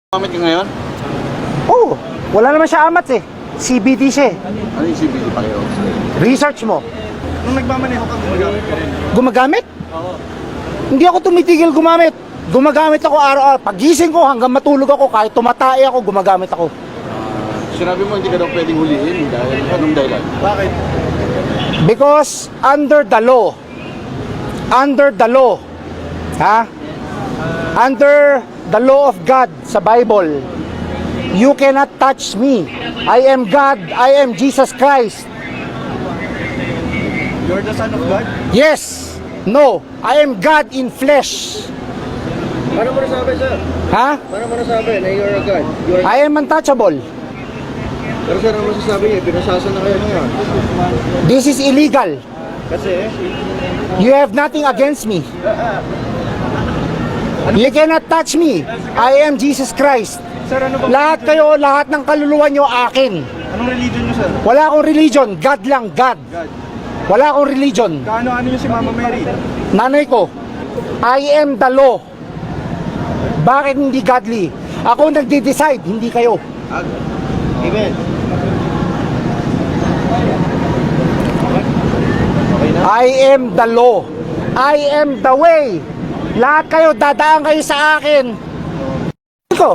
Gumamit ka ngayon? Oo, wala naman siya amat eh. CBD siya eh. Ano yung CBD pareho? Research mo. Nung nagmamaneho ka, gumagamit ka rin. Gumagamit? Oo. Hindi ako tumitigil gumamit. Gumagamit ako araw-araw. Pagising ko hanggang matulog ako, kahit tumatay ako, gumagamit ako. Sinabi mo hindi ka daw pwedeng huliin dahil anong dahilan? Bakit? Because under the law, ha? Under the law of God sa Bible, you cannot touch me. I am God, I am Jesus Christ. You're the son of God? Yes, no, I am God in flesh. Paano mo nasabi, sir? Ha? Paano mo nasabi na you're a God? You're... I am untouchable. Pero sir, ano masasabi niya? Pinasasa na kayo ngayon. This is illegal. Kasi, You have nothing against me. You cannot touch me. I am Jesus Christ. sir, ano ba? Lahat kayo, lahat ng kaluluwa nyo akin. Anong religion niyo, sir? Wala akong religion. God lang, God. God. Wala akong religion. Kaano-ano niyo si Mama Mary? Nanay ko, I am the law. Bakit hindi godly? Ako nagde-decide, hindi kayo. Amen. Okay na? I am the law. I am the way. Lahat kayo, dadaan kayo sa akin. Ko.